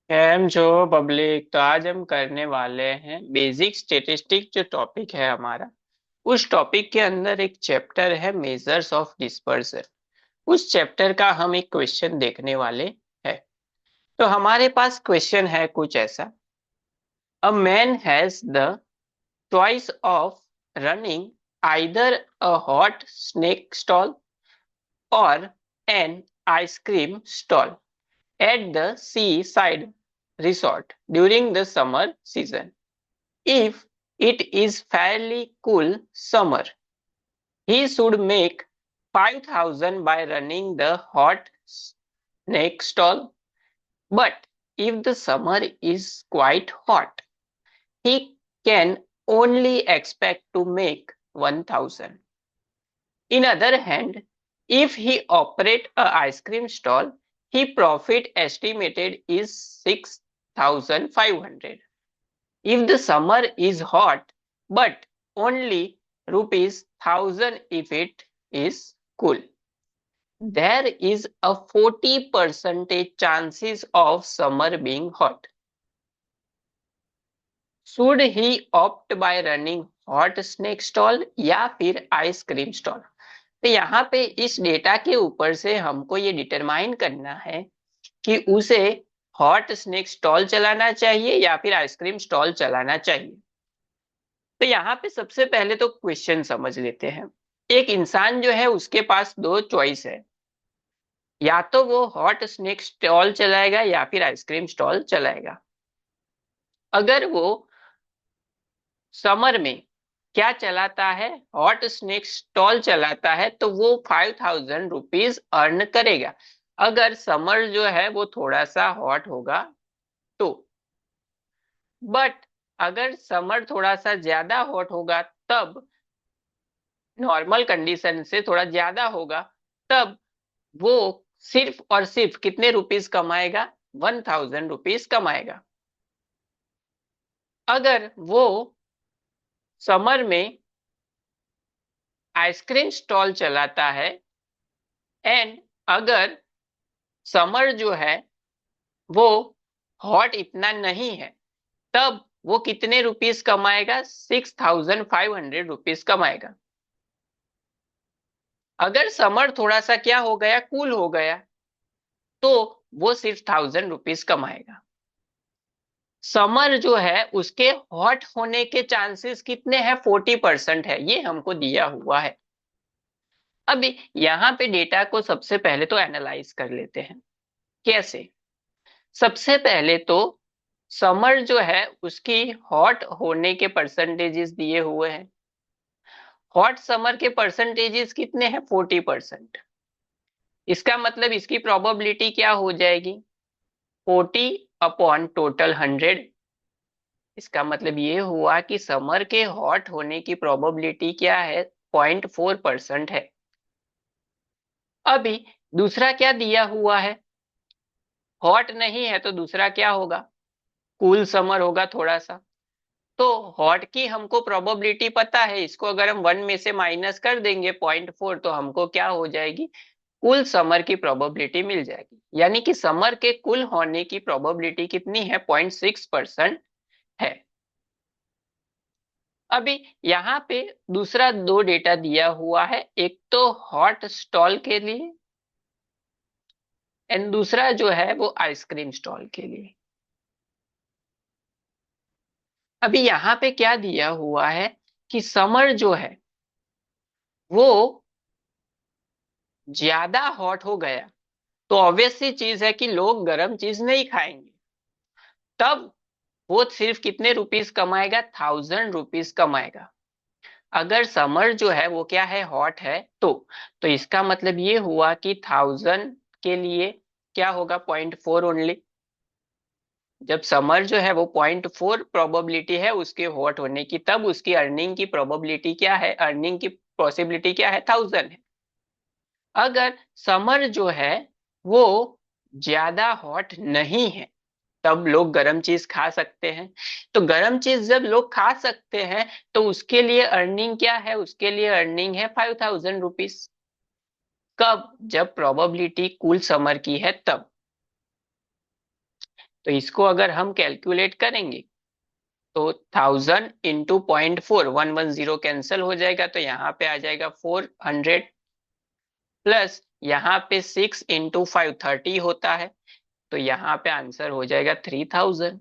Cam जो public तो आज हम करने वाले हैं बेसिक स्टेटिस्टिक जो टॉपिक है हमारा। उस टॉपिक के अंदर एक चैप्टर है मेजर्स ऑफ डिस्पर्सन। उस चैप्टर का हम एक क्वेश्चन देखने वाले हैं। तो हमारे पास क्वेश्चन है कुछ ऐसा। A man has the choice of running either a hot snack stall और an ice cream stall at the seaside resort during the summer season. If it is fairly cool summer, he should make 5,000 by running the hot snake stall. But if the summer is quite hot, he can only expect to make 1,000. In other hand, if he operate a ice cream stall, he profit estimated is 6,500. If the summer is hot, but only rupees 1,000 if it is cool. There is a 40% chances of summer being hot. Should he opt by running hot snake stall या फिर ice cream stall? तो यहाँ पे इस data के ऊपर से हमको ये डिटरमाइन करना है कि उसे हॉट स्नैक स्टॉल चलाना चाहिए या फिर आइसक्रीम स्टॉल चलाना चाहिए। तो यहाँ पे सबसे पहले तो क्वेश्चन समझ लेते हैं। एक इंसान जो है उसके पास दो चॉइस है, या तो वो हॉट स्नैक स्टॉल चलाएगा या फिर आइसक्रीम स्टॉल चलाएगा। अगर वो समर में क्या चलाता है, हॉट स्नैक स्टॉल चलाता है, तो वो 5,000 रुपीज अर्न करेगा। अगर समर जो है वो थोड़ा सा हॉट होगा तो। बट अगर समर थोड़ा सा ज्यादा हॉट होगा तब, नॉर्मल कंडीशन से थोड़ा ज्यादा होगा, तब वो सिर्फ और सिर्फ कितने रुपीस कमाएगा? 1,000 रुपीज कमाएगा। अगर वो समर में आइसक्रीम स्टॉल चलाता है एंड अगर समर जो है वो हॉट इतना नहीं है, तब वो कितने रुपीस कमाएगा? 6,500 रुपीज कमाएगा। अगर समर थोड़ा सा क्या हो गया, कूल हो गया, तो वो सिर्फ 1,000 रुपीज कमाएगा। समर जो है उसके हॉट होने के चांसेस कितने हैं? 40% है, ये हमको दिया हुआ है। अभी यहाँ पे डेटा को सबसे पहले तो एनालाइज कर लेते हैं। कैसे? सबसे पहले तो समर जो है उसकी हॉट होने के परसेंटेजेस दिए हुए हैं। हॉट समर के परसेंटेजेस कितने हैं? 40%। इसका मतलब इसकी प्रोबेबिलिटी क्या हो जाएगी? 40/टोटल 100। इसका मतलब ये हुआ कि समर के हॉट होने की प्रोबेबिलिटी क्या है? 0.4% है। अभी दूसरा क्या दिया हुआ है? हॉट नहीं है तो दूसरा क्या होगा? कूल समर होगा थोड़ा सा। तो हॉट की हमको प्रोबेबिलिटी पता है, इसको अगर हम 1 में से माइनस कर देंगे 0.4, तो हमको क्या हो जाएगी? कुल समर की प्रोबेबिलिटी मिल जाएगी। यानी कि समर के कुल होने की प्रोबेबिलिटी कितनी है? 0.6% है। अभी यहाँ पे दूसरा दो डेटा दिया हुआ है, एक तो हॉट स्टॉल के लिए एंड दूसरा जो है वो आइसक्रीम स्टॉल के लिए। अभी यहाँ पे क्या दिया हुआ है कि समर जो है वो ज्यादा हॉट हो गया, तो ऑब्वियस सी चीज है कि लोग गर्म चीज नहीं खाएंगे। तब वो सिर्फ कितने रुपीस कमाएगा? 1,000 रुपीज कमाएगा। अगर समर जो है वो क्या है? हॉट है। तो इसका मतलब ये हुआ कि 1,000 के लिए क्या होगा? 0.4 ओनली। जब समर जो है वो 0.4 प्रोबेबिलिटी है उसके हॉट होने की, तब उसकी अर्निंग की प्रोबेबिलिटी क्या है? अर्निंग की पॉसिबिलिटी क्या है? 1,000 है। अगर समर जो है वो ज्यादा हॉट नहीं है, तब लोग गरम चीज खा सकते हैं। तो गरम चीज जब लोग खा सकते हैं, तो उसके लिए अर्निंग क्या है? उसके लिए अर्निंग है 5,000 रुपीज। कब? जब प्रोबेबिलिटी कूल समर की है तब। तो इसको अगर हम कैलकुलेट करेंगे तो 1000 × 0.4, 110 कैंसिल हो जाएगा, तो यहाँ पे आ जाएगा 400, प्लस यहाँ पे 6 × 5 30 होता है, तो यहाँ पे आंसर हो जाएगा 3000।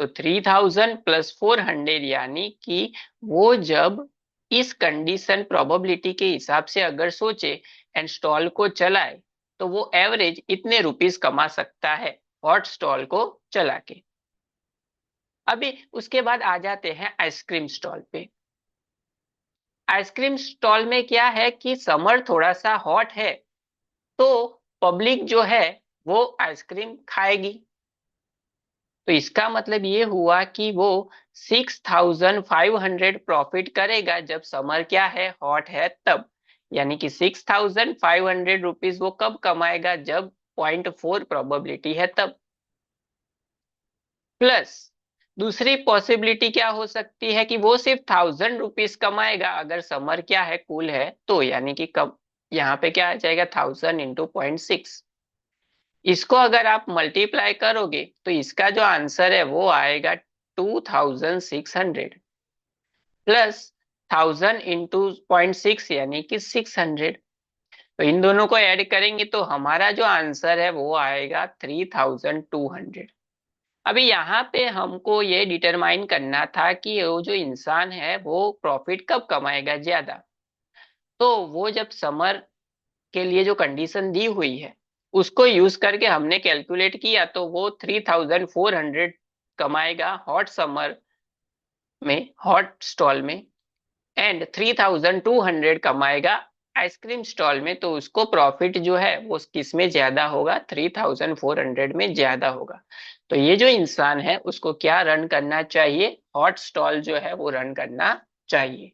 तो 3000 प्लस 400 यानी कि वो जब इस कंडीशन प्रोबेबिलिटी के हिसाब से अगर सोचे एंड स्टॉल को चलाए तो वो एवरेज इतने रुपीस कमा सकता है हॉट स्टॉल को चला के। अभी उसके बाद आ जाते हैं आइसक्रीम स्टॉल पे। आइसक्रीम स्टॉल में क्या है कि समर थोड़ा सा हॉट है, तो पब्लिक जो है वो आइसक्रीम खाएगी। तो इसका मतलब ये हुआ कि वो 6500 प्रॉफिट करेगा जब समर क्या है, हॉट है तब। यानी कि 6500 रुपीज वो कब कमाएगा, जब 0.4 प्रोबेबिलिटी है तब। प्लस दूसरी पॉसिबिलिटी क्या हो सकती है कि वो सिर्फ 1000 रुपीज कमाएगा अगर समर क्या है, कूल है तो। यानी कि कब यहाँ पे क्या आ जाएगा, 1000 × 0.6। इसको अगर आप मल्टीप्लाई करोगे तो इसका जो आंसर है वो आएगा 2600, प्लस 1000 × 0.6 यानी कि 600। तो इन दोनों को ऐड करेंगे तो हमारा जो आंसर है वो आएगा 3200। अभी यहाँ पे हमको ये डिटरमाइन करना था कि वो जो इंसान है वो प्रॉफिट कब कमाएगा ज्यादा। तो वो जब समर के लिए जो कंडीशन दी हुई है उसको यूज करके हमने कैलकुलेट किया, तो वो 3400 कमाएगा हॉट समर में, हॉट स्टॉल में, एंड 3200 कमाएगा आइसक्रीम स्टॉल में। तो उसको प्रॉफिट जो है वो किस में ज्यादा होगा, 3400 में ज्यादा होगा। तो ये जो इंसान है उसको क्या रन करना चाहिए, हॉट स्टॉल जो है वो रन करना चाहिए।